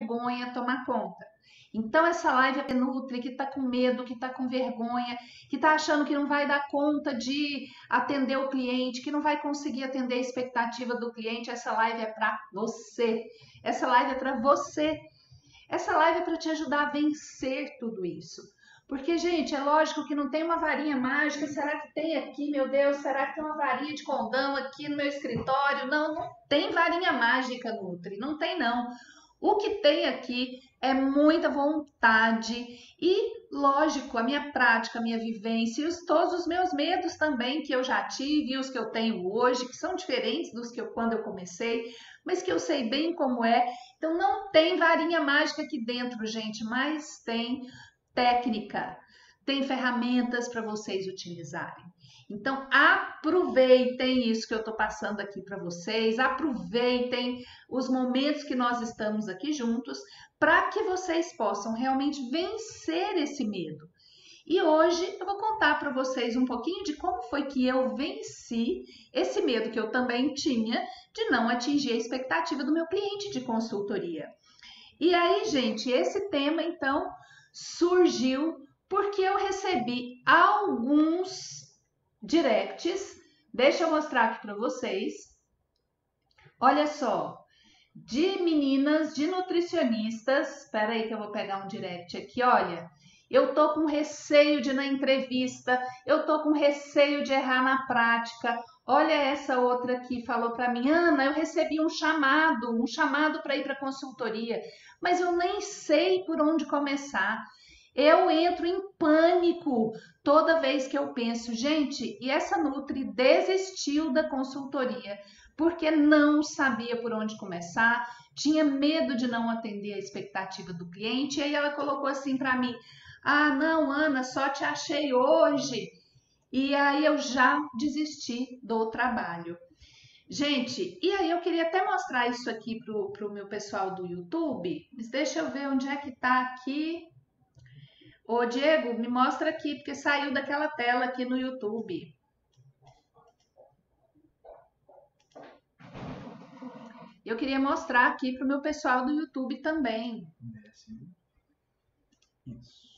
vergonha tomar conta. Então, essa live é para Nutri que está com medo, que está com vergonha, que está achando que não vai dar conta de atender o cliente, que não vai conseguir atender a expectativa do cliente. Essa live é para você. Essa live é para você. Essa live é para te ajudar a vencer tudo isso. Porque, gente, é lógico que não tem uma varinha mágica. Será que tem aqui, meu Deus? Será que tem uma varinha de condão aqui no meu escritório? Não, não tem varinha mágica, Nutri. Não tem, não. O que tem aqui é muita vontade e, lógico, a minha prática, a minha vivência e todos os meus medos também que eu já tive e os que eu tenho hoje, que são diferentes dos que quando eu comecei, mas que eu sei bem como é. Então, não tem varinha mágica aqui dentro, gente, mas tem técnica, tem ferramentas para vocês utilizarem. Então, aproveitem isso que eu estou passando aqui para vocês, aproveitem os momentos que nós estamos aqui juntos para que vocês possam realmente vencer esse medo. E hoje eu vou contar para vocês um pouquinho de como foi que eu venci esse medo que eu também tinha de não atingir a expectativa do meu cliente de consultoria. E aí, gente, esse tema então surgiu porque eu recebi alguns directs. Deixa eu mostrar aqui para vocês. Olha só, de meninas, de nutricionistas. Espera aí que eu vou pegar um direct aqui. Olha, eu tô com receio de ir na entrevista, eu tô com receio de errar na prática. Olha essa outra aqui, falou para mim: Ana, eu recebi um chamado para ir para consultoria, mas eu nem sei por onde começar. Eu entro em pânico toda vez que eu penso, gente, e essa Nutri desistiu da consultoria porque não sabia por onde começar, tinha medo de não atender a expectativa do cliente, e aí ela colocou assim para mim: ah, não, Ana, só te achei hoje. E aí eu já desisti do trabalho. Gente, e aí eu queria até mostrar isso aqui pro meu pessoal do YouTube, mas deixa eu ver onde é que tá aqui. Ô, Diego, me mostra aqui, porque saiu daquela tela aqui no YouTube. Eu queria mostrar aqui pro meu pessoal do YouTube também. Isso.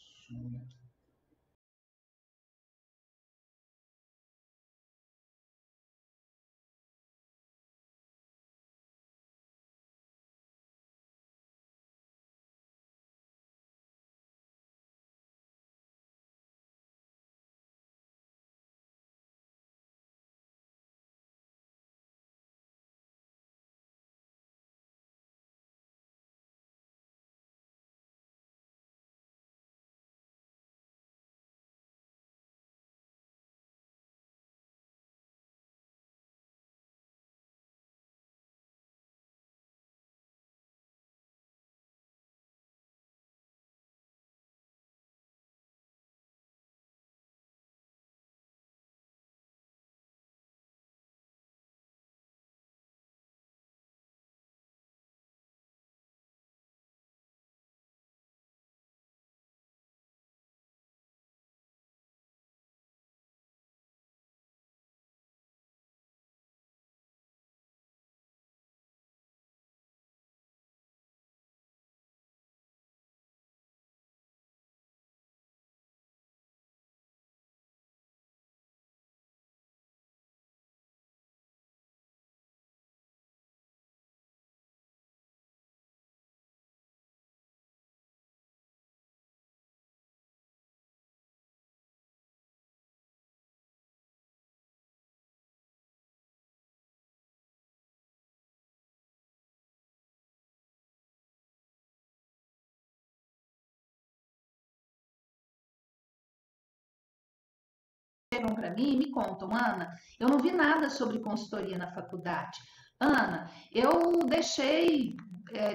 Chegam para mim e me contam: Ana, eu não vi nada sobre consultoria na faculdade. Ana, eu deixei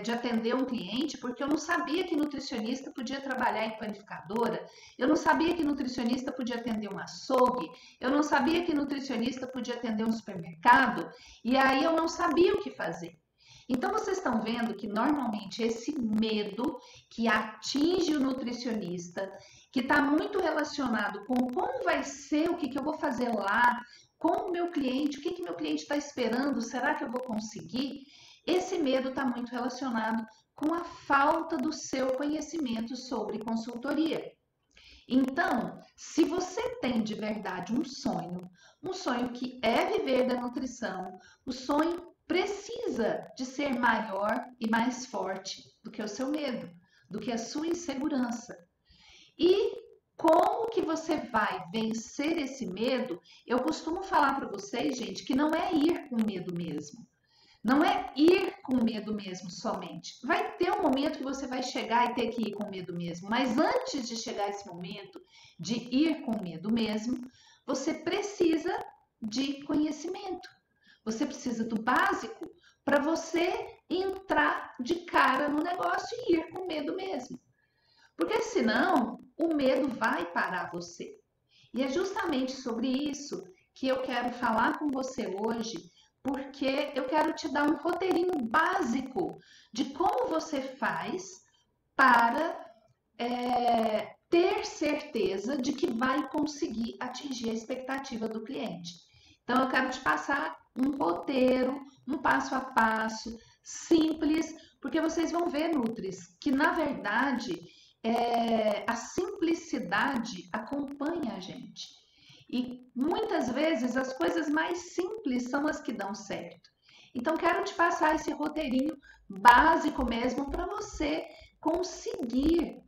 de atender um cliente porque eu não sabia que nutricionista podia trabalhar em panificadora, eu não sabia que nutricionista podia atender um açougue, eu não sabia que nutricionista podia atender um supermercado, e aí eu não sabia o que fazer. Então, vocês estão vendo que normalmente esse medo que atinge o nutricionista, que está muito relacionado com como vai ser, o que eu vou fazer lá, com o meu cliente, o que meu cliente está esperando, será que eu vou conseguir? Esse medo está muito relacionado com a falta do seu conhecimento sobre consultoria. Então, se você tem de verdade um sonho que é viver da nutrição, o sonho precisa de ser maior e mais forte do que o seu medo, do que a sua insegurança. E como que você vai vencer esse medo? Eu costumo falar para vocês, gente, que não é ir com medo mesmo. Não é ir com medo mesmo somente. Vai ter um momento que você vai chegar e ter que ir com medo mesmo. Mas antes de chegar esse momento de ir com medo mesmo, você precisa de conhecimento. Você precisa do básico para você entrar de cara no negócio e ir com medo mesmo. Porque senão o medo vai parar você. E é justamente sobre isso que eu quero falar com você hoje, porque eu quero te dar um roteirinho básico de como você faz para ter certeza de que vai conseguir atingir a expectativa do cliente. Então, eu quero te passar um roteiro, um passo a passo, simples, porque vocês vão ver, Nutris, que na verdade a simplicidade acompanha a gente. E muitas vezes as coisas mais simples são as que dão certo. Então, quero te passar esse roteirinho básico mesmo para você conseguir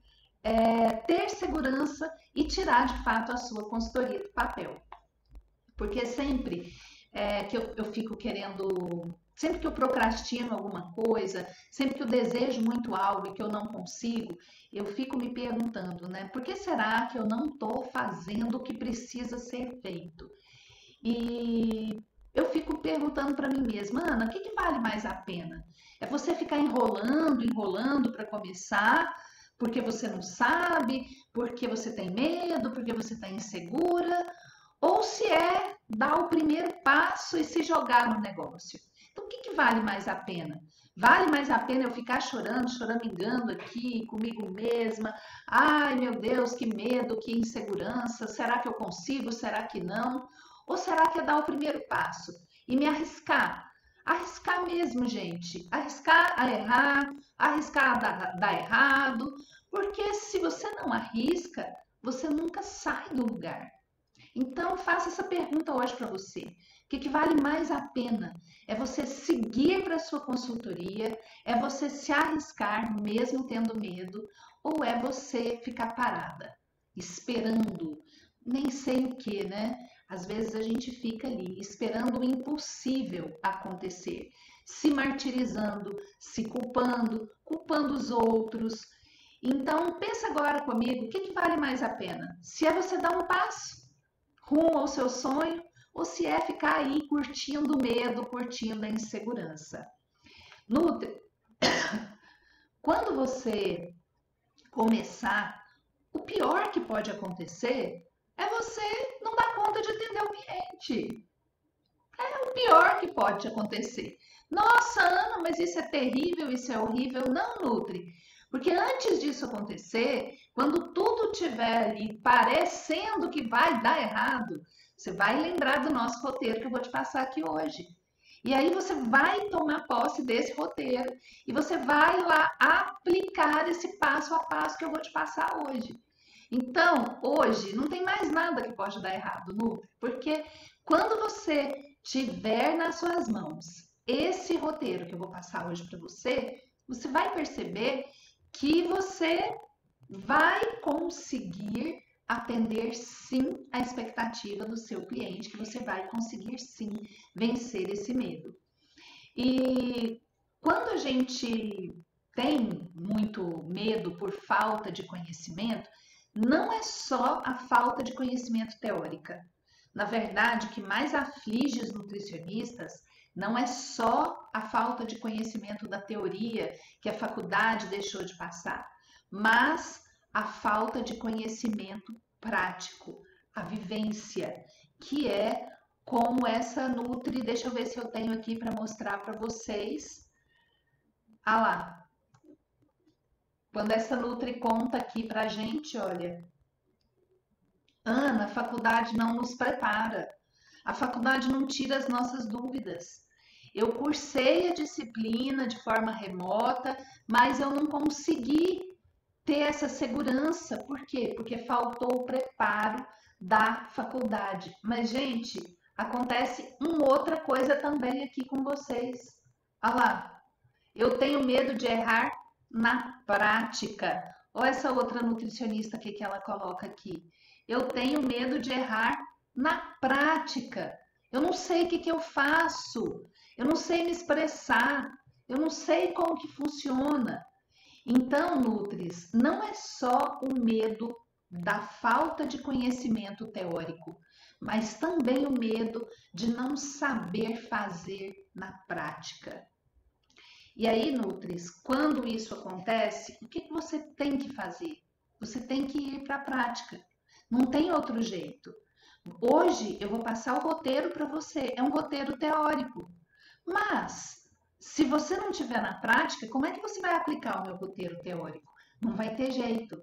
ter segurança e tirar de fato a sua consultoria do papel. Porque sempre que eu fico querendo, sempre que eu procrastino alguma coisa, sempre que eu desejo muito algo e que eu não consigo, eu fico me perguntando, né? Por que será que eu não estou fazendo o que precisa ser feito? E eu fico perguntando para mim mesma, Ana, o que vale mais a pena? É você ficar enrolando para começar, porque você não sabe, porque você tem medo, porque você está insegura, ou se é dar o primeiro passo e se jogar no negócio? Então, o que vale mais a pena? Vale mais a pena eu ficar choramingando aqui comigo mesma? Ai, meu Deus, que medo, que insegurança. Será que eu consigo? Será que não? Ou será que é dar o primeiro passo e me arriscar? Arriscar mesmo, gente. Arriscar a errar, arriscar a dar errado. Porque se você não arrisca, você nunca sai do lugar. Então, faça essa pergunta hoje para você. O que vale mais a pena? É você seguir para a sua consultoria? É você se arriscar mesmo tendo medo? Ou é você ficar parada, esperando? Nem sei o que, né? Às vezes a gente fica ali esperando o impossível acontecer, se martirizando, se culpando os outros. Então, pensa agora comigo, o que vale mais a pena? Se é você dar um passo rumo ao seu sonho, ou se é ficar aí curtindo o medo, curtindo a insegurança. Nutri, quando você começar, o pior que pode acontecer é você não dar conta de atender o cliente. É o pior que pode acontecer. Nossa, Ana, mas isso é terrível, isso é horrível. Não, Nutri. Porque antes disso acontecer, quando tudo estiver ali parecendo que vai dar errado, você vai lembrar do nosso roteiro que eu vou te passar aqui hoje. E aí você vai tomar posse desse roteiro e você vai lá aplicar esse passo a passo que eu vou te passar hoje. Então, hoje não tem mais nada que pode dar errado, Nutri, porque quando você tiver nas suas mãos esse roteiro que eu vou passar hoje para você, você vai perceber que você vai conseguir atender sim a expectativa do seu cliente, que você vai conseguir sim vencer esse medo. E quando a gente tem muito medo por falta de conhecimento, não é só a falta de conhecimento teórica. Na verdade, o que mais aflige os nutricionistas não é só a falta de conhecimento da teoria que a faculdade deixou de passar, mas a falta de conhecimento prático, a vivência, que é como essa Nutri, deixa eu ver se eu tenho aqui para mostrar para vocês. Ah lá, quando essa Nutri conta aqui para a gente, olha, Ana, a faculdade não nos prepara, a faculdade não tira as nossas dúvidas. eu cursei a disciplina de forma remota, mas eu não consegui ter essa segurança. Por quê? Porque faltou o preparo da faculdade. Mas, gente, acontece uma outra coisa também aqui com vocês. Olha lá, eu tenho medo de errar na prática. Olha essa outra nutricionista que ela coloca aqui. Eu tenho medo de errar na prática. Eu não sei o que eu faço. Eu não sei me expressar. Eu não sei como que funciona. Então, Nutris, não é só o medo da falta de conhecimento teórico, mas também o medo de não saber fazer na prática. E aí, Nutris, quando isso acontece, o que você tem que fazer? Você tem que ir para a prática. Não tem outro jeito. Hoje eu vou passar o roteiro para você. É um roteiro teórico. Mas, se você não estiver na prática, como é que você vai aplicar o meu roteiro teórico? Não vai ter jeito.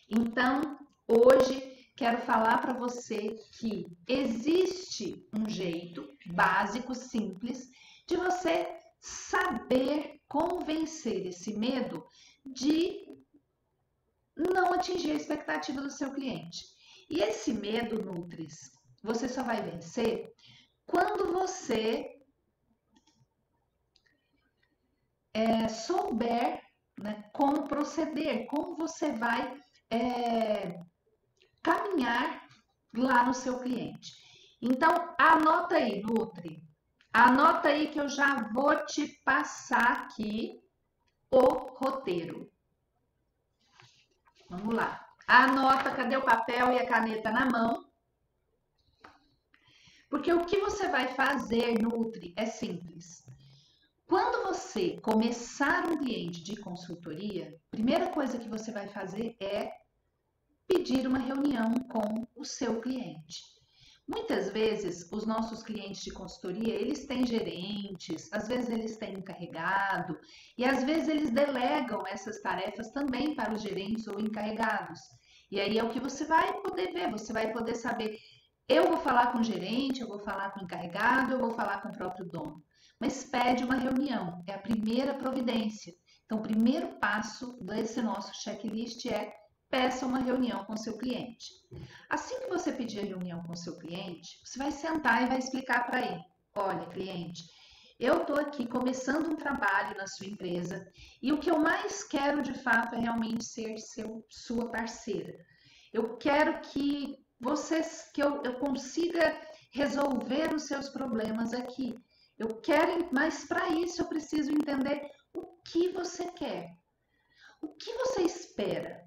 Então, hoje quero falar para você que existe um jeito básico, simples, de você saber como vencer esse medo de não atingir a expectativa do seu cliente. E esse medo, Nutris, você só vai vencer quando você souber, né, como proceder, como você vai caminhar lá no seu cliente. Então, anota aí, Nutri. Anota aí que eu já vou te passar aqui o roteiro. Vamos lá. Anota, cadê o papel e a caneta na mão? Porque o que você vai fazer, Nutri, é simples. Quando você começar um cliente de consultoria, a primeira coisa que você vai fazer é pedir uma reunião com o seu cliente. Muitas vezes, os nossos clientes de consultoria, eles têm gerentes, às vezes eles têm encarregado, e às vezes eles delegam essas tarefas também para os gerentes ou encarregados. E aí é o que você vai poder ver, você vai poder saber, eu vou falar com o gerente, eu vou falar com o encarregado, eu vou falar com o próprio dono. Mas pede uma reunião, é a primeira providência. Então, o primeiro passo desse nosso checklist é peça uma reunião com seu cliente. Assim que você pedir a reunião com seu cliente, você vai sentar e vai explicar para ele: olha, cliente, eu estou aqui começando um trabalho na sua empresa e o que eu mais quero de fato é realmente ser sua parceira. Eu quero que eu consiga resolver os seus problemas aqui. Eu quero, mas para isso eu preciso entender o que você quer. O que você espera?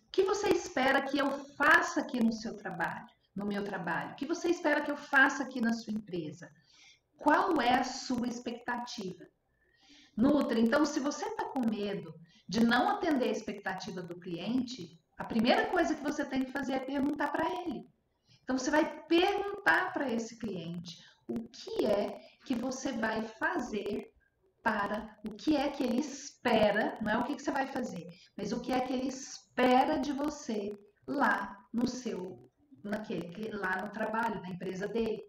O que você espera que eu faça aqui no seu trabalho, no meu trabalho? O que você espera que eu faça aqui na sua empresa? Qual é a sua expectativa? Nutri, então, se você está com medo de não atender a expectativa do cliente, a primeira coisa que você tem que fazer é perguntar para ele. Então, você vai perguntar para esse cliente o que é que você vai fazer para o que é que ele espera, não é o que você vai fazer, mas o que é que ele espera de você lá lá no trabalho, na empresa dele.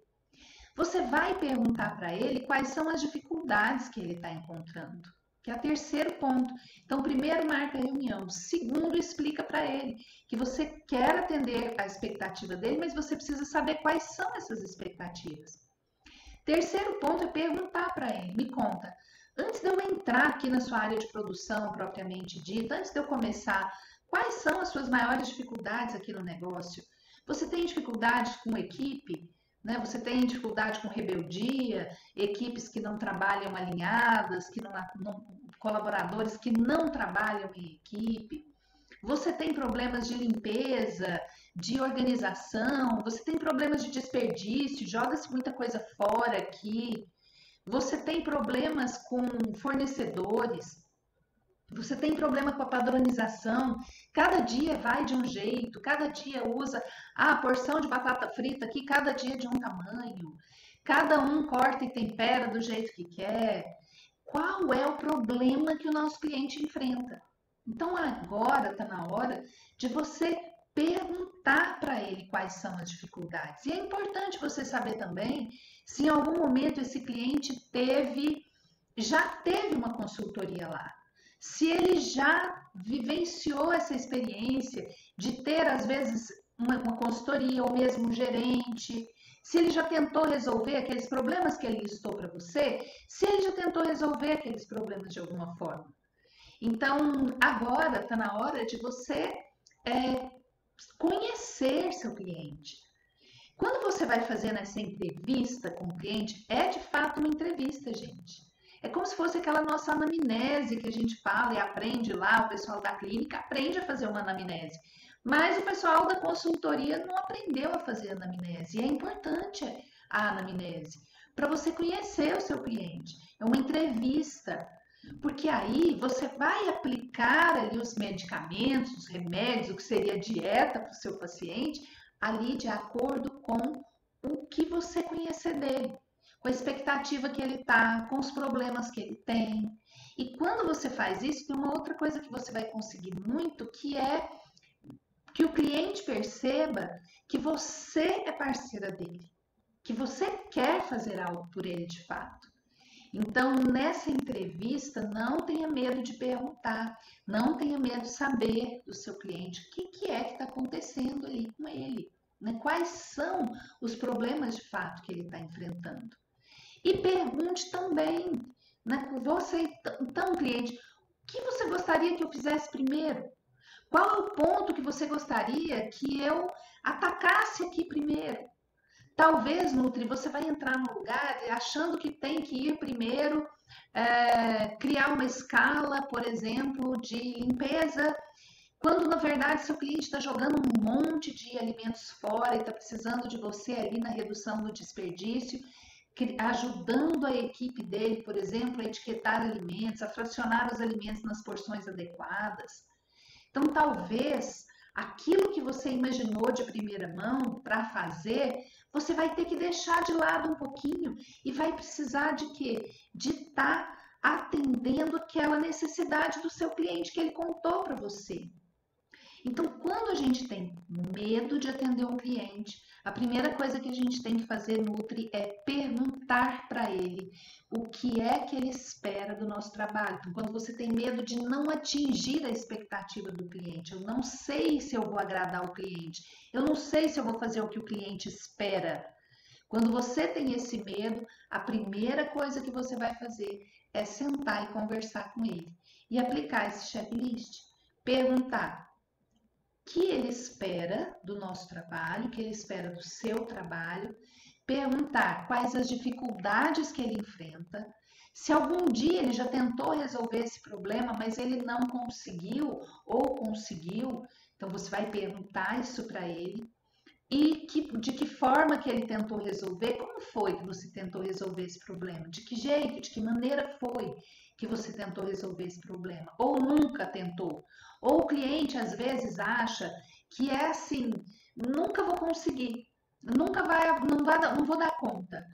Você vai perguntar para ele quais são as dificuldades que ele está encontrando, que é o terceiro ponto. Então, primeiro, marca a reunião. Segundo, explica para ele que você quer atender a expectativa dele, mas você precisa saber quais são essas expectativas. Terceiro ponto é perguntar para ele: me conta, antes de eu entrar aqui na sua área de produção propriamente dita, antes de eu começar, quais são as suas maiores dificuldades aqui no negócio? Você tem dificuldade com equipe? Né? Você tem dificuldade com rebeldia, equipes que não trabalham alinhadas, colaboradores que não trabalham em equipe? Você tem problemas de limpeza, de organização? Você tem problemas de desperdício? Joga-se muita coisa fora aqui? Você tem problemas com fornecedores? Você tem problema com a padronização? Cada dia vai de um jeito, cada dia usa a porção de batata frita aqui, cada dia de um tamanho. Cada um corta e tempera do jeito que quer. Qual é o problema que o nosso cliente enfrenta? Então agora está na hora de você perguntar para ele quais são as dificuldades. E é importante você saber também se em algum momento esse cliente já teve uma consultoria lá. Se ele já vivenciou essa experiência de ter, às vezes, uma consultoria ou mesmo um gerente, se ele já tentou resolver aqueles problemas que ele listou para você, se ele já tentou resolver aqueles problemas de alguma forma. Então, agora está na hora de você conhecer seu cliente. Quando você vai fazendo essa entrevista com o cliente, é de fato uma entrevista, gente. É como se fosse aquela nossa anamnese que a gente fala e aprende lá, o pessoal da clínica aprende a fazer uma anamnese. Mas o pessoal da consultoria não aprendeu a fazer anamnese. E é importante a anamnese para você conhecer o seu cliente. É uma entrevista. Porque aí você vai aplicar ali os medicamentos, os remédios, o que seria a dieta para o seu paciente, ali de acordo com o que você conhecer dele, com a expectativa que ele está, com os problemas que ele tem. E quando você faz isso, tem uma outra coisa que você vai conseguir muito, que é que o cliente perceba que você é parceira dele, que você quer fazer algo por ele de fato. Então, nessa entrevista, não tenha medo de perguntar, não tenha medo de saber do seu cliente o que é que está acontecendo ali com ele, né? Quais são os problemas de fato que ele está enfrentando. E pergunte também, né, você, então, cliente, o que você gostaria que eu fizesse primeiro? Qual é o ponto que você gostaria que eu atacasse aqui primeiro? Talvez, Nutri, você vai entrar no lugar achando que tem que ir primeiro criar uma escala, por exemplo, de limpeza, quando na verdade seu cliente está jogando um monte de alimentos fora e está precisando de você ali na redução do desperdício, ajudando a equipe dele, por exemplo, a etiquetar alimentos, a fracionar os alimentos nas porções adequadas. Então, talvez aquilo que você imaginou de primeira mão para fazer, você vai ter que deixar de lado um pouquinho e vai precisar de quê? De estar atendendo aquela necessidade do seu cliente que ele contou para você. Então, quando a gente tem medo de atender um cliente, a primeira coisa que a gente tem que fazer, Nutri, é perguntar para ele o que é que ele espera do nosso trabalho. Então, quando você tem medo de não atingir a expectativa do cliente, eu não sei se eu vou agradar o cliente, eu não sei se eu vou fazer o que o cliente espera. Quando você tem esse medo, a primeira coisa que você vai fazer é sentar e conversar com ele e aplicar esse checklist. Perguntar o que ele espera do nosso trabalho, o que ele espera do seu trabalho, perguntar quais as dificuldades que ele enfrenta, se algum dia ele já tentou resolver esse problema, mas ele não conseguiu ou conseguiu, então você vai perguntar isso para ele. E de que forma que ele tentou resolver, como foi que você tentou resolver esse problema, de que jeito, de que maneira foi que você tentou resolver esse problema, ou nunca tentou. Ou o cliente às vezes acha que é assim, nunca vou conseguir, não vou dar conta.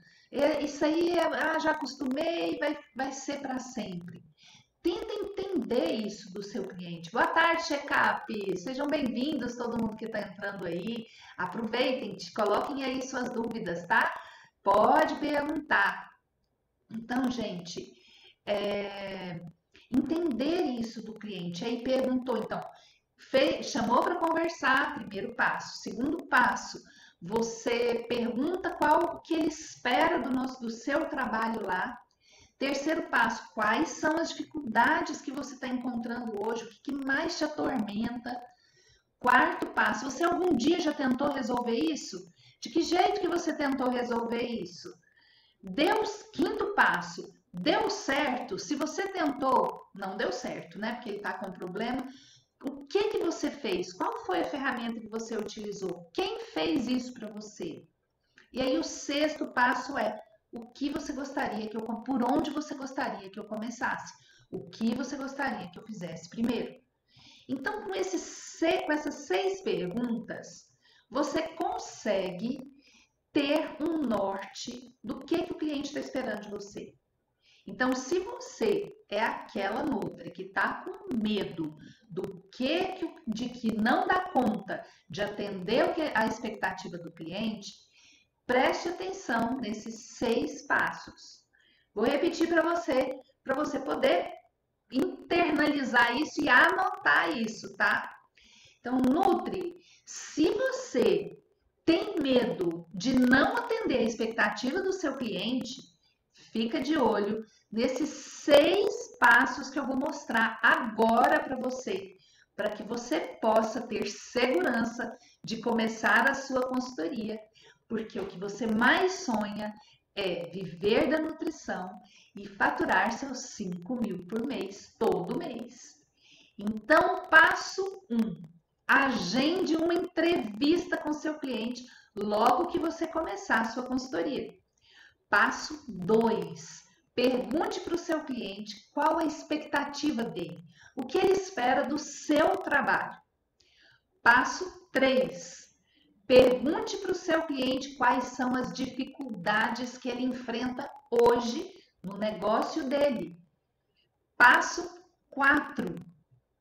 Isso aí já acostumei, vai ser para sempre. Tenta entender isso do seu cliente. Boa tarde, Checkup! Sejam bem-vindos, todo mundo que está entrando aí. Aproveitem, coloquem aí suas dúvidas, tá? Pode perguntar. Então, gente, entender isso do cliente. Aí perguntou, então, chamou para conversar, primeiro passo. Segundo passo, você pergunta qual que ele espera do seu trabalho lá. Terceiro passo, quais são as dificuldades que você está encontrando hoje? O que mais te atormenta? Quarto passo, você algum dia já tentou resolver isso? De que jeito que você tentou resolver isso? Quinto passo, deu certo? Se você tentou, não deu certo, né? Porque ele está com problema. O que você fez? Qual foi a ferramenta que você utilizou? Quem fez isso para você? E aí o sexto passo é o que você gostaria por onde você gostaria que eu começasse? O que você gostaria que eu fizesse primeiro? Então, com essas 6 perguntas, você consegue ter um norte do que o cliente está esperando de você. Então, se você é aquela Nutri que está com medo de que não dá conta de atender a expectativa do cliente, preste atenção nesses 6 passos. Vou repetir para você poder internalizar isso e anotar isso, tá? Então, Nutri, se você tem medo de não atender a expectativa do seu cliente, fica de olho nesses 6 passos que eu vou mostrar agora para você, para que você possa ter segurança de começar a sua consultoria, porque o que você mais sonha é viver da nutrição e faturar seus 5 mil por mês, todo mês. Então, passo 1. Agende uma entrevista com seu cliente logo que você começar a sua consultoria. Passo 2. Pergunte para o seu cliente qual a expectativa dele, o que ele espera do seu trabalho. Passo 3. Pergunte para o seu cliente quais são as dificuldades que ele enfrenta hoje no negócio dele. Passo 4.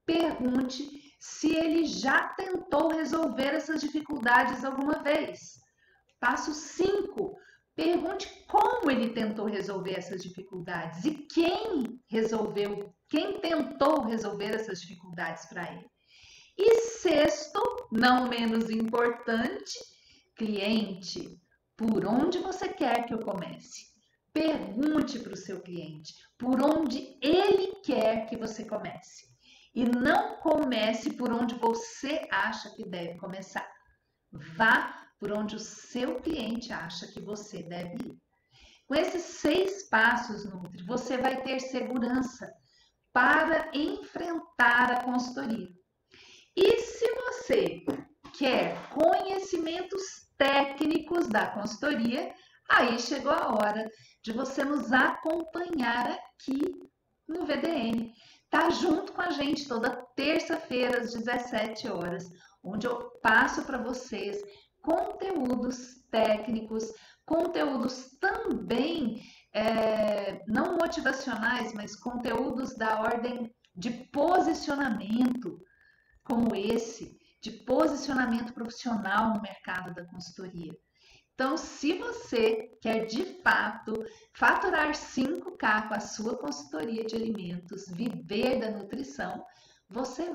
Pergunte se ele já tentou resolver essas dificuldades alguma vez. Passo 5. Pergunte como ele tentou resolver essas dificuldades e quem tentou resolver essas dificuldades para ele. E 6, não menos importante, cliente, por onde você quer que eu comece? Pergunte para o seu cliente por onde ele quer que você comece. E não comece por onde você acha que deve começar. Vá por onde o seu cliente acha que você deve ir. Com esses 6 passos, Nutri, você vai ter segurança para enfrentar a consultoria. E se você quer conhecimentos técnicos da consultoria, aí chegou a hora de você nos acompanhar aqui no VDN. Tá junto com a gente toda terça-feira às 17 horas, onde eu passo para vocês conteúdos técnicos, conteúdos também não motivacionais, mas conteúdos da ordem de posicionamento, como esse, de posicionamento profissional no mercado da consultoria. Então, se você quer de fato faturar 5K com a sua consultoria de alimentos, viver da nutrição, você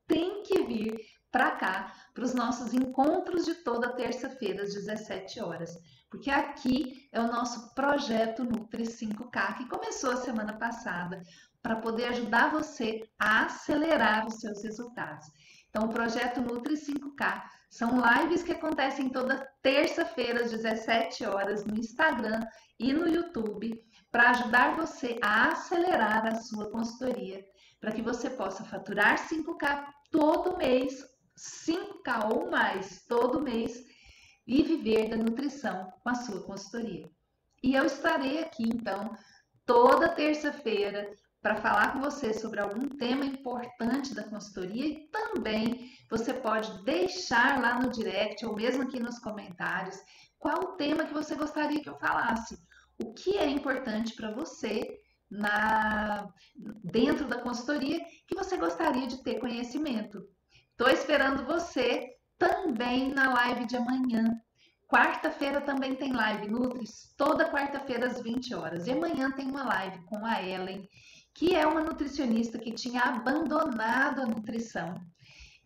tem que vir para cá, para os nossos encontros de toda terça-feira às 17 horas, porque aqui é o nosso projeto Nutri 5K, que começou a semana passada, para poder ajudar você a acelerar os seus resultados. Então, o projeto Nutri 5K são lives que acontecem toda terça-feira às 17 horas no Instagram e no YouTube para ajudar você a acelerar a sua consultoria, para que você possa faturar 5K todo mês, 5K ou mais todo mês e viver da nutrição com a sua consultoria. E eu estarei aqui, então, toda terça-feira para falar com você sobre algum tema importante da consultoria e também você pode deixar lá no direct ou mesmo aqui nos comentários qual o tema que você gostaria que eu falasse. O que é importante para você dentro da consultoria que você gostaria de ter conhecimento. Estou esperando você também na live de amanhã. Quarta-feira também tem live Nutris, toda quarta-feira às 20 horas. E amanhã tem uma live com a Ellen, que é uma nutricionista que tinha abandonado a nutrição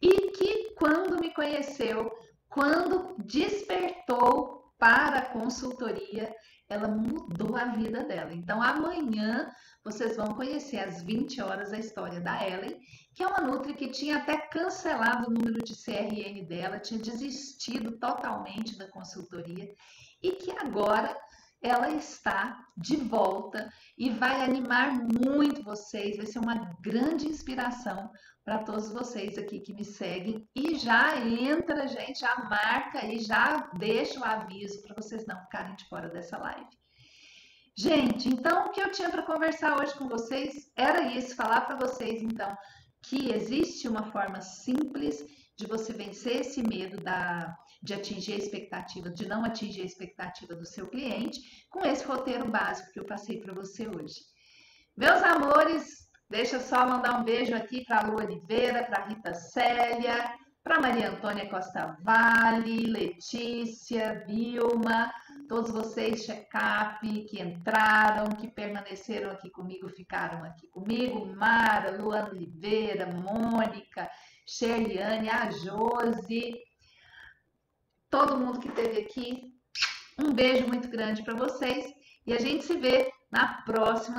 e que quando me conheceu, quando despertou para a consultoria, ela mudou a vida dela. Então amanhã vocês vão conhecer às 20 horas a história da Ellen, que é uma nutri que tinha até cancelado o número de CRM dela, tinha desistido totalmente da consultoria e que agora ela está de volta e vai animar muito vocês, vai ser uma grande inspiração para todos vocês aqui que me seguem. E já entra, gente, já marca e já deixa o aviso para vocês não ficarem de fora dessa live. Gente, então o que eu tinha para conversar hoje com vocês era isso, falar para vocês então que existe uma forma simples de você vencer esse medo de atingir a expectativa, de não atingir a expectativa do seu cliente, com esse roteiro básico que eu passei para você hoje. Meus amores, deixa eu só mandar um beijo aqui para a Lu Oliveira, para a Rita Célia, para Maria Antônia Costa Vale, Letícia, Vilma, todos vocês, check-up, que entraram, que permaneceram aqui comigo, ficaram aqui comigo, Mara, Luana Oliveira, Mônica, Sherliane, a Josi, todo mundo que esteve aqui, um beijo muito grande para vocês e a gente se vê na próxima